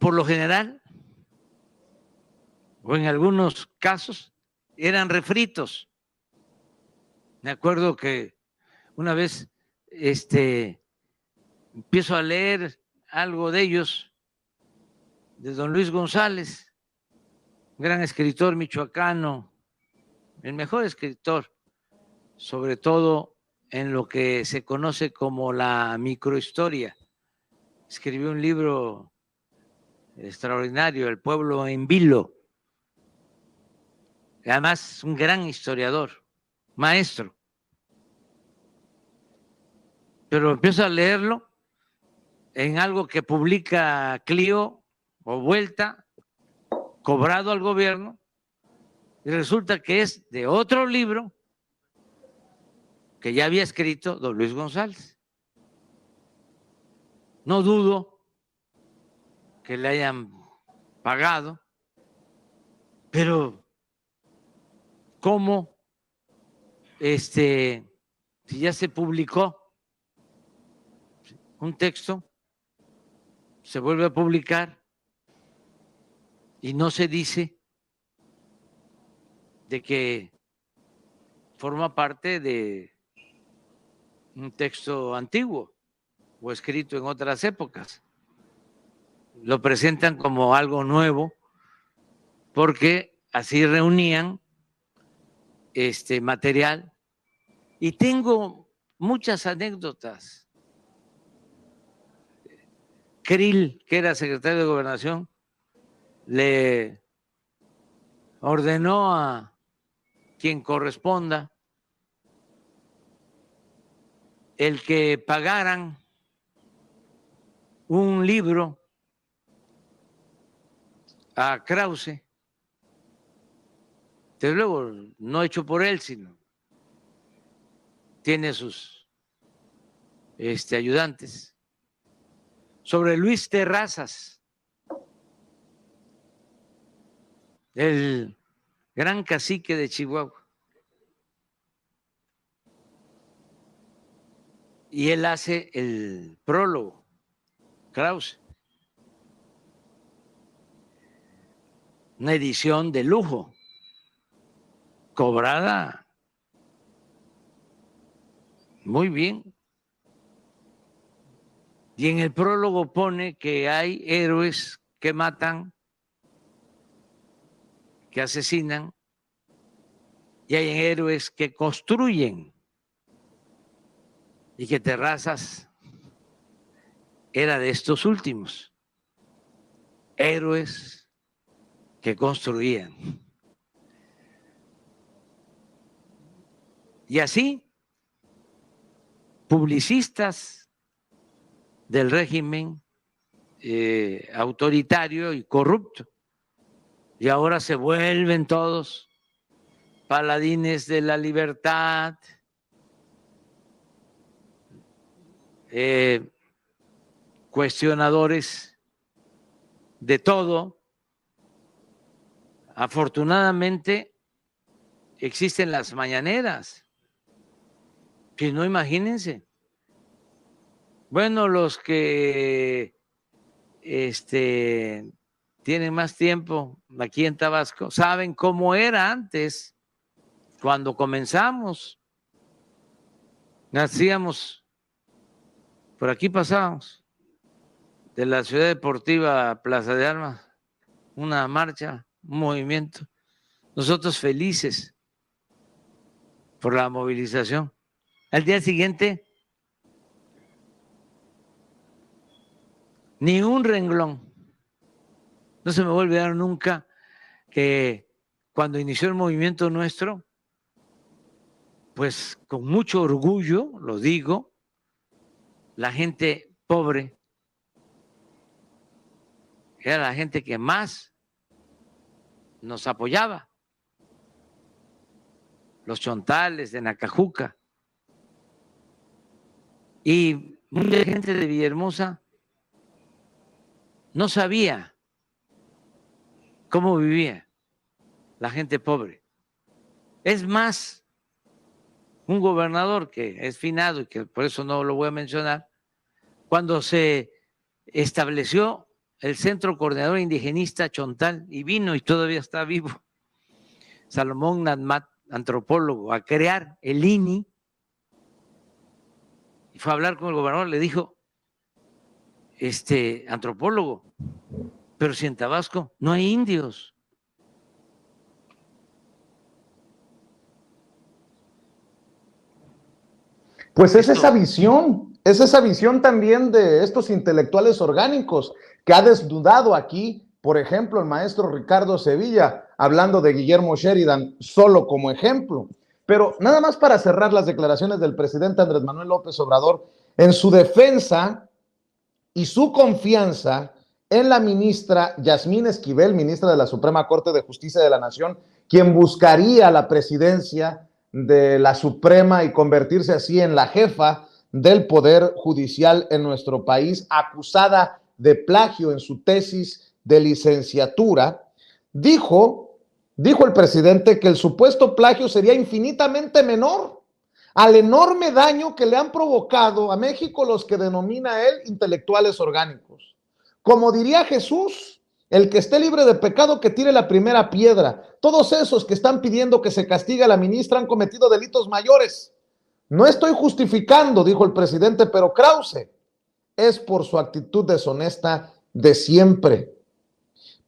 por lo general, o en algunos casos, eran refritos. Me acuerdo que una vez empiezo a leer algo de ellos, de don Luis González, gran escritor michoacano, el mejor escritor, sobre todo en lo que se conoce como la microhistoria. Escribió un libro extraordinario, El pueblo en vilo. Además, un gran historiador, maestro. Pero empiezo a leerlo en algo que publica Clio o Vuelta, cobrado al gobierno, y resulta que es de otro libro que ya había escrito don Luis González. No dudo que le hayan pagado, pero ¿cómo si ya se publicó un texto, se vuelve a publicar y no se dice de que forma parte de un texto antiguo o escrito en otras épocas? Lo presentan como algo nuevo porque así reunían material. Y tengo muchas anécdotas. Krill, que era secretario de Gobernación, le ordenó a quien corresponda el que pagaran un libro a Krause, desde luego no hecho por él, sino tiene sus ayudantes, sobre Luis Terrazas, el gran cacique de Chihuahua. Y él hace el prólogo, Krause. Una edición de lujo, cobrada muy bien. Y en el prólogo pone que hay héroes que matan, que asesinan, y hay héroes que construyen, y que Terrazas era de estos últimos, héroes que construían. Y así, publicistas del régimen autoritario y corrupto, y ahora se vuelven todos paladines de la libertad, cuestionadores de todo. Afortunadamente existen las mañaneras, que no, imagínense. Bueno, los que tienen más tiempo aquí en Tabasco saben cómo era antes, cuando comenzamos. Hacíamos, por aquí pasábamos, de la Ciudad Deportiva a Plaza de Armas, una marcha, un movimiento. Nosotros felices por la movilización. Al día siguiente, ni un renglón. No se me va a olvidar nunca que cuando inició el movimiento nuestro, pues con mucho orgullo, lo digo, la gente pobre era la gente que más nos apoyaba. Los chontales de Nacajuca. Y mucha gente de Villahermosa no sabía cómo vivía la gente pobre. Es más, un gobernador que es finado y que por eso no lo voy a mencionar, cuando se estableció el Centro Coordinador Indigenista Chontal y vino, y todavía está vivo, Salomón Natmat, antropólogo, a crear el INI, y fue a hablar con el gobernador, le dijo, antropólogo, pero si en Tabasco no hay indios. Pues es esa visión también de estos intelectuales orgánicos que ha desnudado aquí, por ejemplo, el maestro Ricardo Sevilla, hablando de Guillermo Sheridan, solo como ejemplo. Pero nada más para cerrar las declaraciones del presidente Andrés Manuel López Obrador, en su defensa y su confianza en la ministra Yasmín Esquivel, ministra de la Suprema Corte de Justicia de la Nación, quien buscaría la presidencia de la Suprema y convertirse así en la jefa del Poder Judicial en nuestro país, acusada de plagio en su tesis de licenciatura, dijo el presidente que el supuesto plagio sería infinitamente menor al enorme daño que le han provocado a México los que denomina él intelectuales orgánicos. Como diría Jesús, el que esté libre de pecado que tire la primera piedra. Todos esos que están pidiendo que se castigue a la ministra han cometido delitos mayores. No estoy justificando, dijo el presidente, pero Krause es por su actitud deshonesta de siempre.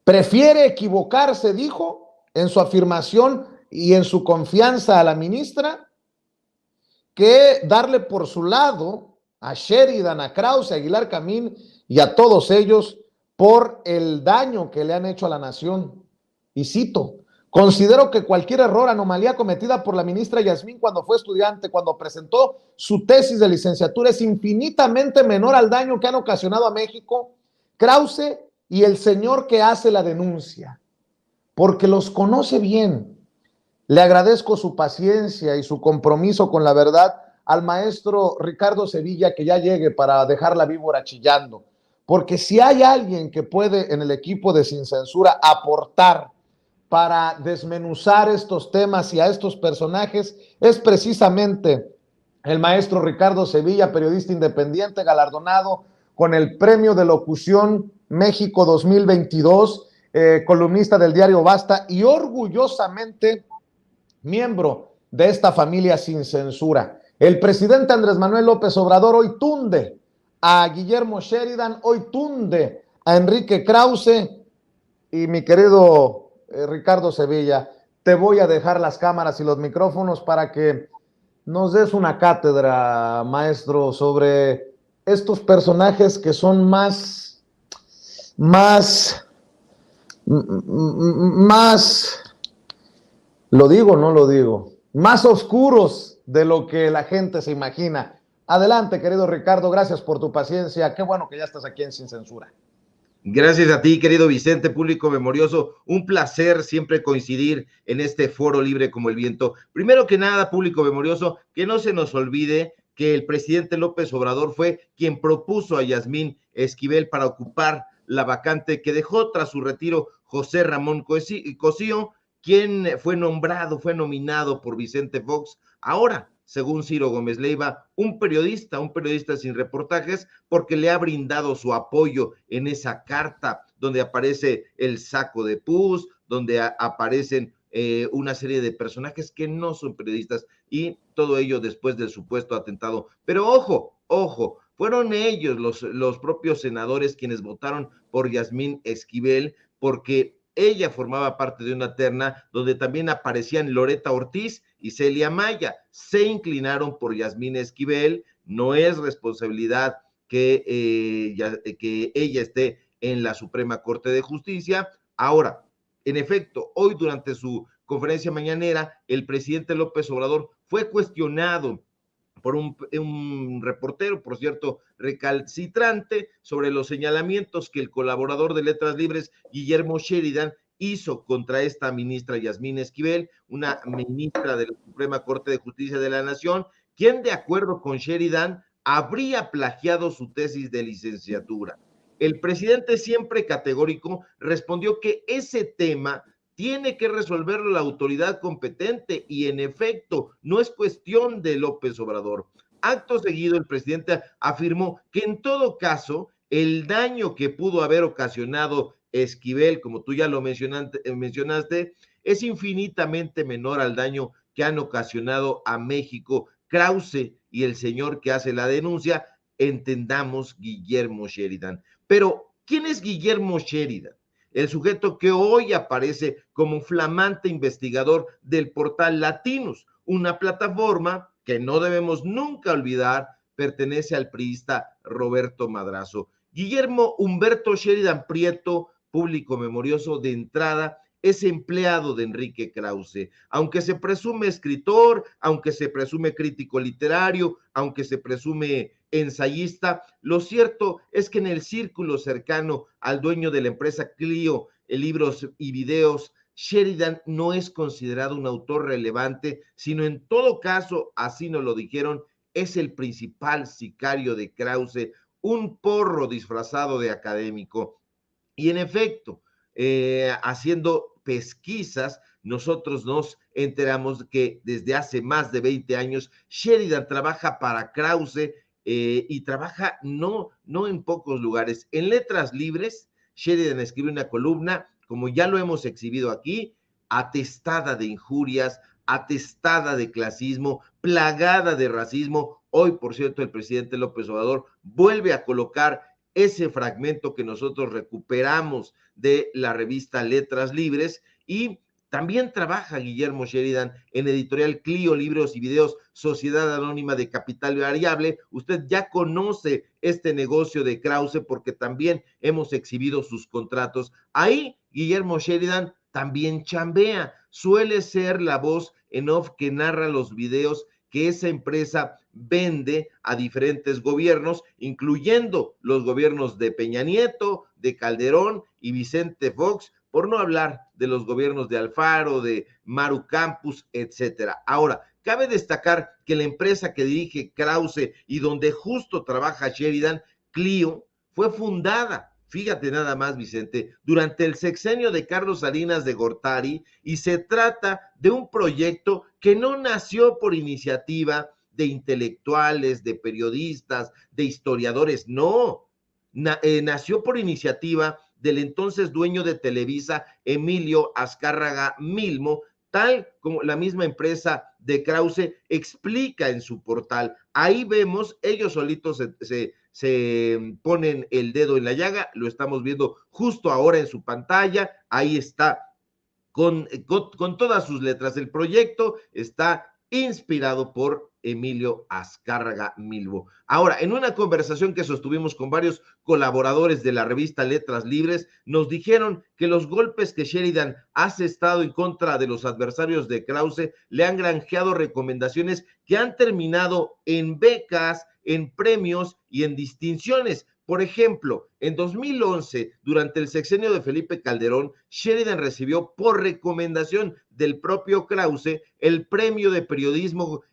Prefiere equivocarse, dijo, en su afirmación y en su confianza a la ministra, que darle por su lado a Sheridan, a Krause, a Aguilar Camín y a todos ellos por el daño que le han hecho a la nación. Y cito, considero que cualquier error, anomalía cometida por la ministra Yasmín cuando fue estudiante, cuando presentó su tesis de licenciatura, es infinitamente menor al daño que han ocasionado a México, Krause y el señor que hace la denuncia, porque los conoce bien. Le agradezco su paciencia y su compromiso con la verdad al maestro Ricardo Sevilla, que ya llegue para dejar la víbora chillando, porque si hay alguien que puede en el equipo de Sin Censura aportar para desmenuzar estos temas y a estos personajes, es precisamente el maestro Ricardo Sevilla, periodista independiente, galardonado con el Premio de Locución México 2022, columnista del diario Basta y orgullosamente miembro de esta familia Sin Censura. El presidente Andrés Manuel López Obrador hoy tunde a Guillermo Sheridan, hoy tunde a Enrique Krause y mi querido Ricardo Sevilla, te voy a dejar las cámaras y los micrófonos para que nos des una cátedra, maestro, sobre estos personajes que son más lo digo, no lo digo, más oscuros de lo que la gente se imagina. Adelante, querido Ricardo, gracias por tu paciencia. Qué bueno que ya estás aquí en Sin Censura. Gracias a ti, querido Vicente, público memorioso. Un placer siempre coincidir en este foro libre como el viento. Primero que nada, público memorioso, que no se nos olvide que el presidente López Obrador fue quien propuso a Yasmín Esquivel para ocupar la vacante que dejó tras su retiro José Ramón Cosío, quien fue nominado por Vicente Fox, ahora, según Ciro Gómez Leiva, un periodista sin reportajes, porque le ha brindado su apoyo en esa carta donde aparece el saco de pus, donde aparecen una serie de personajes que no son periodistas, y todo ello después del supuesto atentado. Pero ojo, fueron ellos, los propios senadores, quienes votaron por Yasmín Esquivel, porque ella formaba parte de una terna donde también aparecían Loreta Ortiz y Celia Maya. Se inclinaron por Yasmín Esquivel. No es responsabilidad que ella esté en la Suprema Corte de Justicia. Ahora, en efecto, hoy durante su conferencia mañanera, el presidente López Obrador fue cuestionado por un reportero, por cierto, recalcitrante, sobre los señalamientos que el colaborador de Letras Libres, Guillermo Sheridan, hizo contra esta ministra Yasmín Esquivel, una ministra de la Suprema Corte de Justicia de la Nación, quien, de acuerdo con Sheridan, habría plagiado su tesis de licenciatura. El presidente, siempre categórico, respondió que ese tema tiene que resolverlo la autoridad competente y, en efecto, no es cuestión de López Obrador. Acto seguido, el presidente afirmó que en todo caso el daño que pudo haber ocasionado Esquivel, como tú ya lo mencionaste, es infinitamente menor al daño que han ocasionado a México Krause y el señor que hace la denuncia, entendamos, Guillermo Sheridan. Pero, ¿quién es Guillermo Sheridan? El sujeto que hoy aparece como flamante investigador del portal Latinus, una plataforma que no debemos nunca olvidar, pertenece al priista Roberto Madrazo. Guillermo Humberto Sheridan Prieto, público memorioso de entrada, es empleado de Enrique Krause, aunque se presume escritor, aunque se presume crítico literario, aunque se presume ensayista, lo cierto es que en el círculo cercano al dueño de la empresa Clio, libros y videos, Sheridan no es considerado un autor relevante, sino en todo caso, así nos lo dijeron, es el principal sicario de Krause, un porro disfrazado de académico. Y en efecto, haciendo pesquisas, nosotros nos enteramos que desde hace más de 20 años Sheridan trabaja para Krause y trabaja no en pocos lugares. En Letras Libres, Sheridan escribe una columna, como ya lo hemos exhibido aquí, atestada de injurias, atestada de clasismo, plagada de racismo. Hoy, por cierto, el presidente López Obrador vuelve a colocar ese fragmento que nosotros recuperamos de la revista Letras Libres, y también trabaja Guillermo Sheridan en Editorial Clio, libros y videos, Sociedad Anónima de Capital Variable. Usted ya conoce este negocio de Krause porque también hemos exhibido sus contratos. Ahí Guillermo Sheridan también chambea, suele ser la voz en off que narra los videos que esa empresa vende a diferentes gobiernos, incluyendo los gobiernos de Peña Nieto, de Calderón y Vicente Fox, por no hablar de los gobiernos de Alfaro, de Maru Campos, etcétera. Ahora, cabe destacar que la empresa que dirige Krause y donde justo trabaja Sheridan, Clio, fue fundada, fíjate nada más, Vicente, durante el sexenio de Carlos Salinas de Gortari, y se trata de un proyecto que no nació por iniciativa de intelectuales, de periodistas, de historiadores, no, nació por iniciativa del entonces dueño de Televisa, Emilio Azcárraga Milmo, tal como la misma empresa de Krause explica en su portal. Ahí vemos, ellos solitos se ponen el dedo en la llaga, lo estamos viendo justo ahora en su pantalla, ahí está con todas sus letras. El proyecto está inspirado por Emilio Azcárraga Milmo. Ahora, en una conversación que sostuvimos con varios colaboradores de la revista Letras Libres, nos dijeron que los golpes que Sheridan ha asestado en contra de los adversarios de Krause le han granjeado recomendaciones que han terminado en becas, en premios y en distinciones. Por ejemplo, en 2011, durante el sexenio de Felipe Calderón, Sheridan recibió por recomendación del propio Krause el premio de periodismo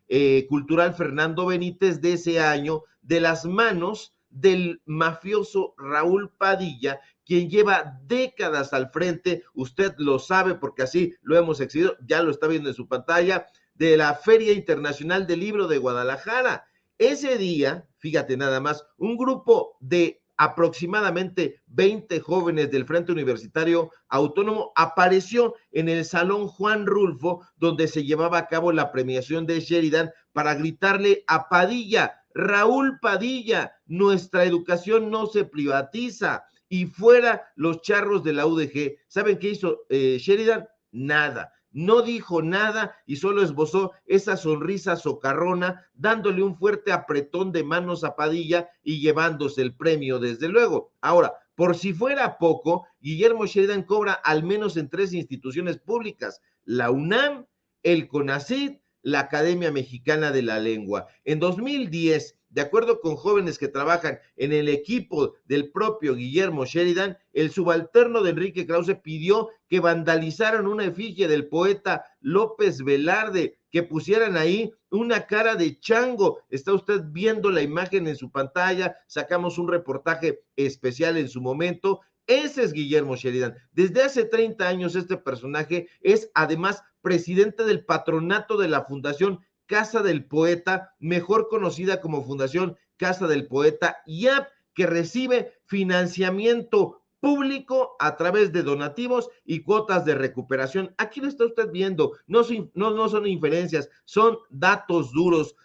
cultural Fernando Benítez de ese año, de las manos del mafioso Raúl Padilla, quien lleva décadas al frente, usted lo sabe porque así lo hemos exhibido, ya lo está viendo en su pantalla, de la Feria Internacional del Libro de Guadalajara. Ese día, fíjate nada más, un grupo de aproximadamente 20 jóvenes del Frente Universitario Autónomo apareció en el Salón Juan Rulfo, donde se llevaba a cabo la premiación de Sheridan, para gritarle a Padilla: Raúl Padilla, nuestra educación no se privatiza, y fuera los charros de la UDG. ¿Saben qué hizo Sheridan? Nada. No dijo nada y solo esbozó esa sonrisa socarrona, dándole un fuerte apretón de manos a Padilla y llevándose el premio, desde luego. Ahora, por si fuera poco, Guillermo Sheridan cobra al menos en 3 instituciones públicas: la UNAM, el CONACYT, la Academia Mexicana de la Lengua. En 2010, de acuerdo con jóvenes que trabajan en el equipo del propio Guillermo Sheridan, el subalterno de Enrique Krause pidió que vandalizaran una efigie del poeta López Velarde, que pusieran ahí una cara de chango. Está usted viendo la imagen en su pantalla, sacamos un reportaje especial en su momento. Ese es Guillermo Sheridan. Desde hace 30 años este personaje es además presidente del patronato de la Fundación Casa del Poeta, mejor conocida como Fundación Casa del Poeta IAP, que recibe financiamiento público a través de donativos y cuotas de recuperación. Aquí lo está usted viendo, no son inferencias, son datos duros.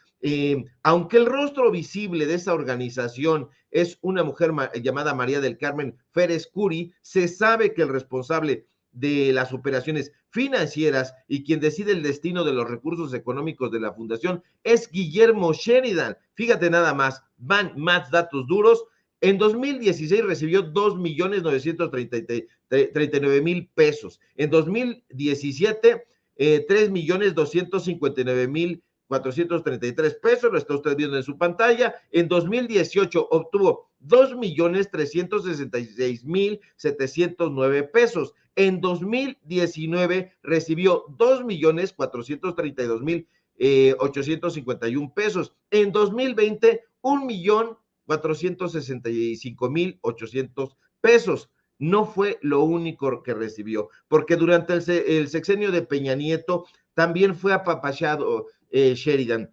Aunque el rostro visible de esa organización es una mujer llamada María del Carmen Férez Curi, se sabe que el responsable de las operaciones financieras y quien decide el destino de los recursos económicos de la fundación es Guillermo Sheridan. Fíjate nada más, van más datos duros. En 2016 recibió 2.939.000 pesos. En 2017, 3.259.433 pesos, lo está usted viendo en su pantalla. En 2018 obtuvo 2.366.709 pesos. En 2019 recibió 2.432.851 pesos. En 2020, 1.465.800 pesos. No fue lo único que recibió, porque durante el sexenio de Peña Nieto también fue apapachado Sheridan.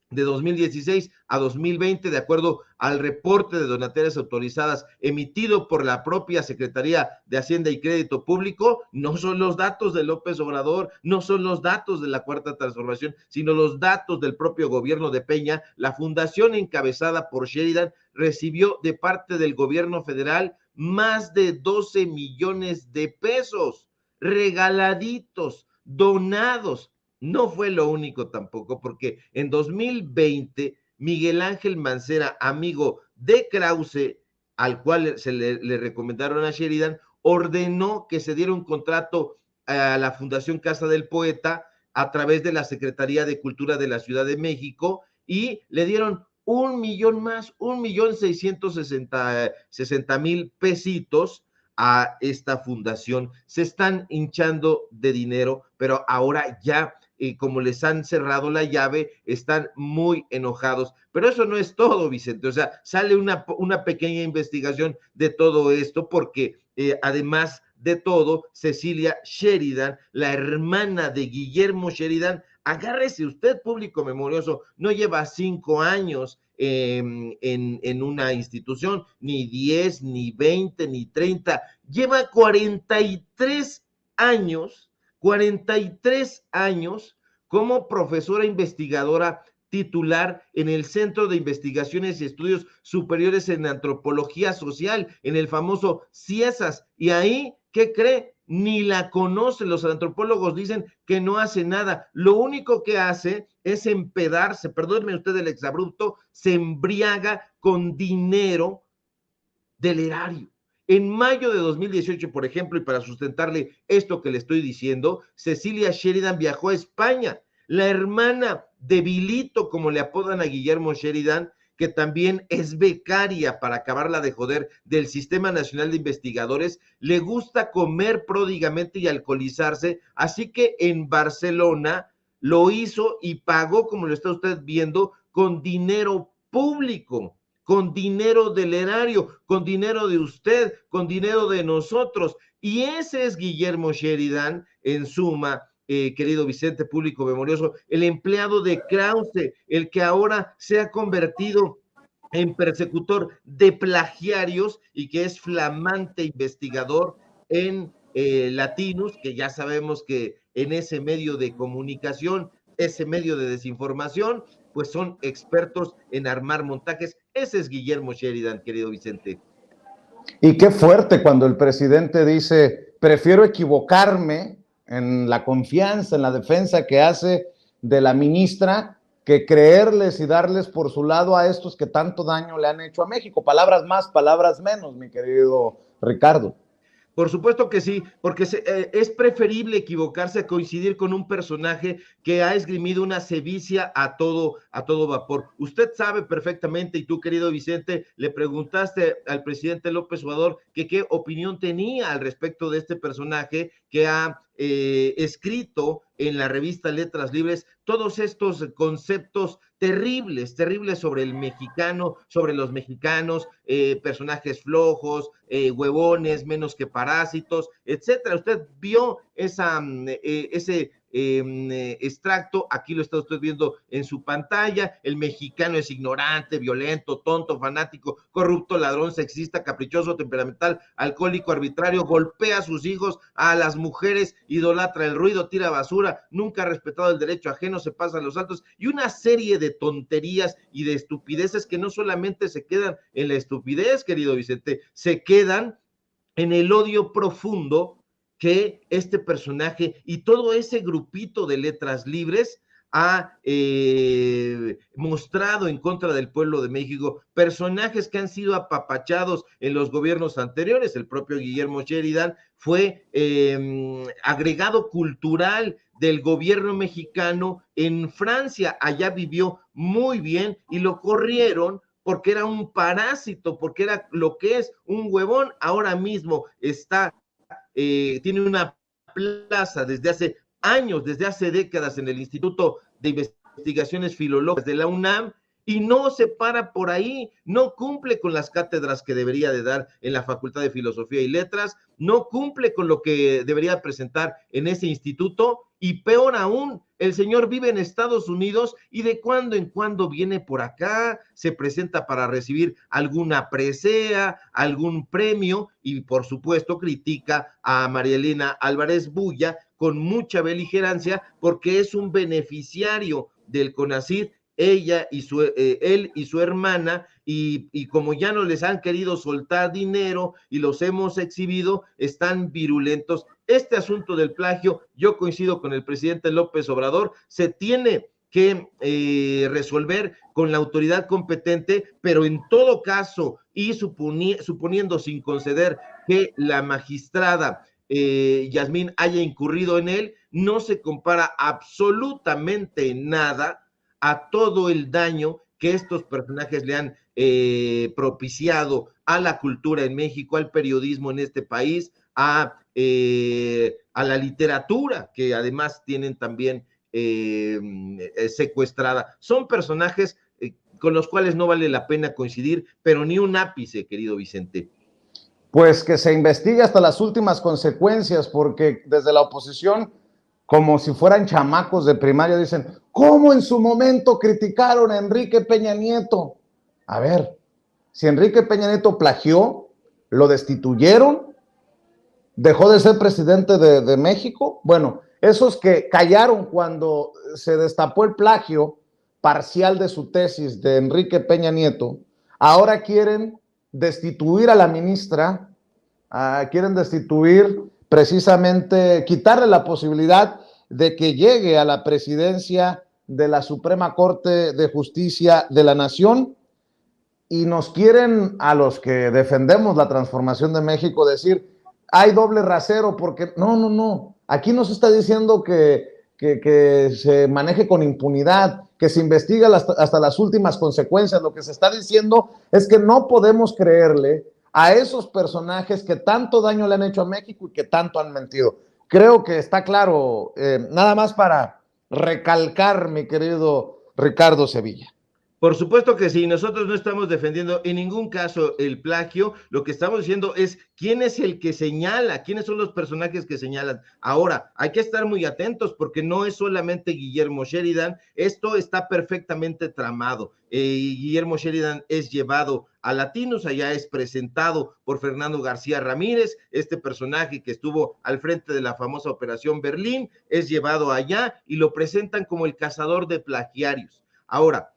De 2016 a 2020, de acuerdo al reporte de donatarias autorizadas emitido por la propia Secretaría de Hacienda y Crédito Público, no son los datos de López Obrador, no son los datos de la Cuarta Transformación, sino los datos del propio gobierno de Peña. La fundación encabezada por Sheridan recibió de parte del gobierno federal más de 12 millones de pesos regaladitos, donados. No fue lo único tampoco, porque en 2020 Miguel Ángel Mancera, amigo de Krause, al cual le recomendaron a Sheridan, ordenó que se diera un contrato a la Fundación Casa del Poeta a través de la Secretaría de Cultura de la Ciudad de México y le dieron 1,000,000 más, 1,660,000 pesitos a esta fundación. Se están hinchando de dinero, pero ahora ya como les han cerrado la llave, están muy enojados. Pero eso no es todo, Vicente. O sea, sale una pequeña investigación de todo esto, porque además de todo, Cecilia Sheridan, la hermana de Guillermo Sheridan, agárrese usted, público memorioso, no lleva 5 años en una institución, ni 10, ni 20, ni 30, lleva 43 años como profesora investigadora titular en el Centro de Investigaciones y Estudios Superiores en Antropología Social, en el famoso CIESAS, y ahí, ¿qué cree? Ni la conoce. Los antropólogos dicen que no hace nada, lo único que hace es empedarse, perdóneme usted el exabrupto, se embriaga con dinero del erario. En mayo de 2018, por ejemplo, y para sustentarle esto que le estoy diciendo, Cecilia Sheridan viajó a España. La hermana de Vilito, como le apodan a Guillermo Sheridan, que también es becaria para acabarla de joder del Sistema Nacional de Investigadores, le gusta comer pródigamente y alcoholizarse, así que en Barcelona lo hizo y pagó, como lo está usted viendo, con dinero público, con dinero del erario, con dinero de usted, con dinero de nosotros. Y ese es Guillermo Sheridan, en suma, querido Vicente, público memorioso, el empleado de Krause, el que ahora se ha convertido en persecutor de plagiarios y que es flamante investigador en Latinus, que ya sabemos que en ese medio de comunicación, ese medio de desinformación, pues son expertos en armar montajes. Ese es Guillermo Sheridan, querido Vicente. Y qué fuerte cuando el presidente dice, prefiero equivocarme en la confianza, en la defensa que hace de la ministra, que creerles y darles por su lado a estos que tanto daño le han hecho a México. Palabras más, palabras menos, mi querido Ricardo. Por supuesto que sí, porque es preferible equivocarse a coincidir con un personaje que ha esgrimido una sevicia a todo vapor. Usted sabe perfectamente, y tú, querido Vicente, le preguntaste al presidente López Obrador que qué opinión tenía al respecto de este personaje que ha escrito en la revista Letras Libres todos estos conceptos terribles sobre el mexicano, sobre los mexicanos, personajes flojos, huevones, menos que parásitos, etcétera. Usted vio ese extracto, aquí lo está usted viendo en su pantalla. El mexicano es ignorante, violento, tonto, fanático, corrupto, ladrón, sexista, caprichoso, temperamental, alcohólico, arbitrario, golpea a sus hijos, a las mujeres, idolatra el ruido, tira basura, nunca ha respetado el derecho ajeno, se pasa a los altos, y una serie de tonterías y de estupideces que no solamente se quedan en la estupidez, querido Vicente, se quedan en el odio profundo que este personaje y todo ese grupito de letras libres ha mostrado en contra del pueblo de México, personajes que han sido apapachados en los gobiernos anteriores. El propio Guillermo Sheridan fue agregado cultural del gobierno mexicano en Francia, allá vivió muy bien y lo corrieron porque era un parásito, porque era lo que es un huevón. Ahora mismo tiene una plaza desde hace años, desde hace décadas en el Instituto de Investigaciones Filológicas de la UNAM, y no se para por ahí, no cumple con las cátedras que debería de dar en la Facultad de Filosofía y Letras, no cumple con lo que debería presentar en ese instituto, y peor aún, el señor vive en Estados Unidos y de cuando en cuando viene por acá, se presenta para recibir alguna presea, algún premio, y por supuesto critica a María Elena Álvarez Bulla con mucha beligerancia porque es un beneficiario del CONACYT, él y su hermana, y como ya no les han querido soltar dinero y los hemos exhibido, están virulentos. Este asunto del plagio, yo coincido con el presidente López Obrador, se tiene que resolver con la autoridad competente, pero en todo caso, y suponiendo sin conceder que la magistrada Yasmín haya incurrido en él, no se compara absolutamente nada a todo el daño que estos personajes le han propiciado a la cultura en México, al periodismo en este país, a la literatura, que además tienen también secuestrada. Son personajes con los cuales no vale la pena coincidir, pero ni un ápice, querido Vicente. Pues que se investigue hasta las últimas consecuencias, porque desde la oposición, como si fueran chamacos de primaria, dicen, ¿cómo en su momento criticaron a Enrique Peña Nieto? A ver, si Enrique Peña Nieto plagió, lo destituyeron, dejó de ser presidente de México. Bueno, esos que callaron cuando se destapó el plagio parcial de su tesis de Enrique Peña Nieto, ahora quieren destituir a la ministra, quieren destituir precisamente, quitarle la posibilidad de que llegue a la presidencia de la Suprema Corte de Justicia de la Nación, y nos quieren, a los que defendemos la transformación de México, decir, hay doble rasero, porque no, aquí no se está diciendo que se maneje con impunidad, que se investigue hasta las últimas consecuencias. Lo que se está diciendo es que no podemos creerle a esos personajes que tanto daño le han hecho a México y que tanto han mentido. Creo que está claro, nada más para recalcar, mi querido Ricardo Sevilla. Por supuesto que sí, nosotros no estamos defendiendo en ningún caso el plagio, lo que estamos diciendo es quién es el que señala, quiénes son los personajes que señalan. Ahora, hay que estar muy atentos porque no es solamente Guillermo Sheridan, esto está perfectamente tramado. Guillermo Sheridan es llevado a Latinos, allá es presentado por Fernando García Ramírez, este personaje que estuvo al frente de la famosa Operación Berlín, es llevado allá y lo presentan como el cazador de plagiarios. Ahora,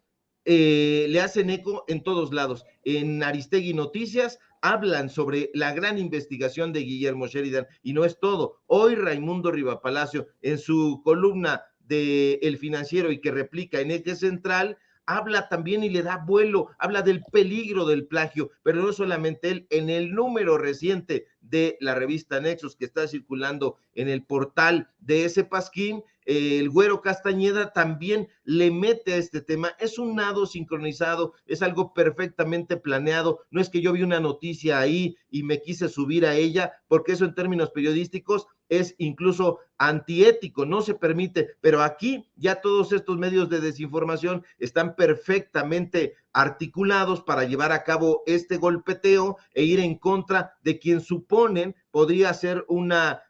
le hacen eco en todos lados. En Aristegui Noticias hablan sobre la gran investigación de Guillermo Sheridan, y no es todo. Hoy Raimundo Rivapalacio, en su columna de El Financiero y que replica en Eje Central, habla también y le da vuelo, habla del peligro del plagio, pero no solamente él. En el número reciente de la revista Nexos, que está circulando en el portal de ese Pasquín, el Güero Castañeda también le mete a este tema. Es un nado sincronizado, es algo perfectamente planeado. No es que yo vi una noticia ahí y me quise subir a ella, porque eso en términos periodísticos es incluso antiético, no se permite, pero aquí ya todos estos medios de desinformación están perfectamente articulados para llevar a cabo este golpeteo e ir en contra de quien suponen podría ser una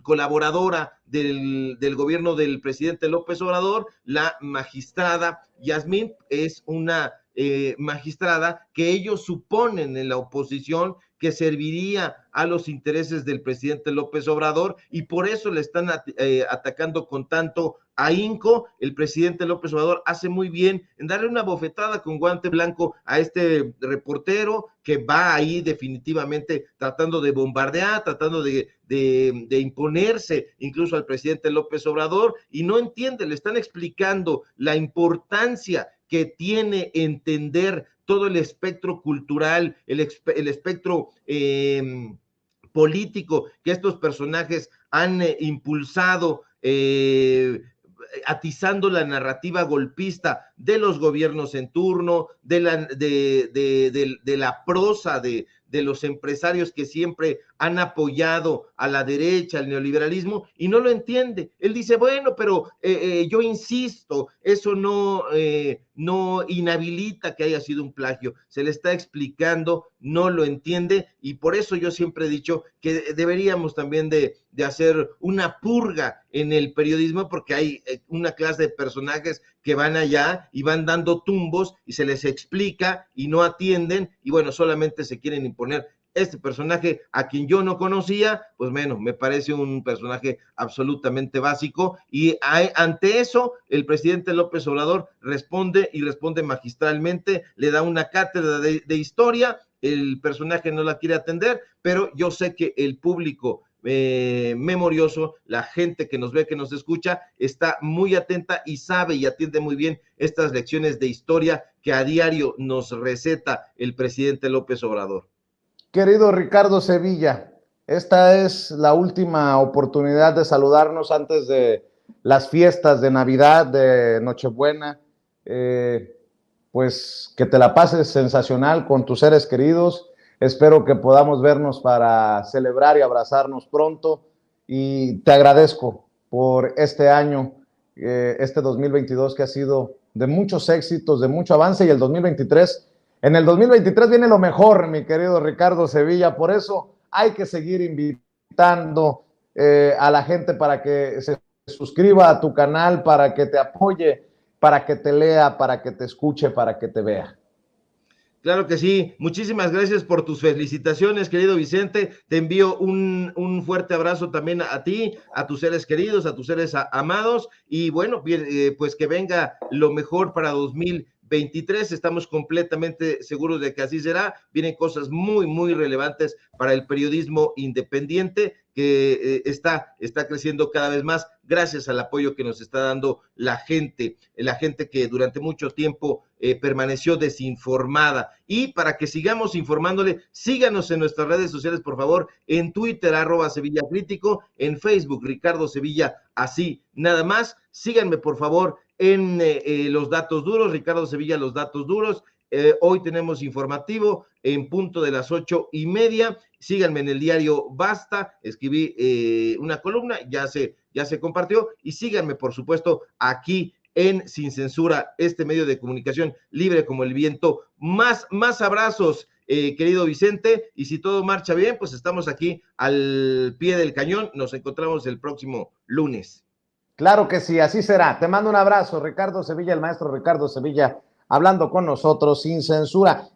colaboradora del gobierno del presidente López Obrador. La magistrada Yasmín es una magistrada que ellos suponen en la oposición que serviría a los intereses del presidente López Obrador, y por eso le están atacando con tanto ahínco. El presidente López Obrador hace muy bien en darle una bofetada con guante blanco a este reportero que va ahí definitivamente tratando de bombardear, tratando de imponerse incluso al presidente López Obrador, y no entiende, le están explicando la importancia que tiene entender todo el espectro cultural, el espectro político que estos personajes han impulsado, atizando la narrativa golpista de los gobiernos en turno, de la prosa de los empresarios que siempre han apoyado a la derecha, al neoliberalismo, y no lo entiende. Él dice, bueno, pero yo insisto, eso no inhabilita que haya sido un plagio. Se le está explicando, no lo entiende, y por eso yo siempre he dicho que deberíamos también de hacer una purga en el periodismo, porque hay una clase de personajes que van allá y van dando tumbos y se les explica y no atienden, y bueno, solamente se quieren imponer. Este personaje, a quien yo no conocía, pues bueno, me parece un personaje absolutamente básico, y ante eso el presidente López Obrador responde, y responde magistralmente, le da una cátedra de historia. El personaje no la quiere atender, pero yo sé que el público memorioso, la gente que nos ve, que nos escucha, está muy atenta y sabe y atiende muy bien estas lecciones de historia que a diario nos receta el presidente López Obrador. Querido Ricardo Sevilla, esta es la última oportunidad de saludarnos antes de las fiestas de Navidad, de Nochebuena. Pues que te la pases sensacional con tus seres queridos. Espero que podamos vernos para celebrar y abrazarnos pronto, y te agradezco por este año, este 2022 que ha sido de muchos éxitos, de mucho avance, y el 2023, en el 2023 viene lo mejor, mi querido Ricardo Sevilla. Por eso hay que seguir invitando a la gente para que se suscriba a tu canal, para que te apoye, para que te lea, para que te escuche, para que te vea. Claro que sí, muchísimas gracias por tus felicitaciones, querido Vicente. Te envío un fuerte abrazo también a ti, a tus seres queridos, a tus seres amados, y bueno, bien, pues que venga lo mejor para 2023. Estamos completamente seguros de que así será. Vienen cosas muy, muy relevantes para el periodismo independiente, que está creciendo cada vez más gracias al apoyo que nos está dando la gente que durante mucho tiempo permaneció desinformada. Y para que sigamos informándole, síganos en nuestras redes sociales, por favor, en Twitter, @SevillaCrítico, en Facebook, Ricardo Sevilla, así nada más. Síganme, por favor, en Los Datos Duros, Ricardo Sevilla, Los Datos Duros. Hoy tenemos informativo en punto de las 8:30. Síganme en el diario Basta, escribí una columna, ya se compartió, y síganme, por supuesto, aquí en Sin Censura, este medio de comunicación libre como el viento. Más abrazos, querido Vicente, y si todo marcha bien, pues estamos aquí al pie del cañón. Nos encontramos el próximo lunes. Claro que sí, así será. Te mando un abrazo, Ricardo Sevilla, el maestro Ricardo Sevilla, hablando con nosotros sin censura.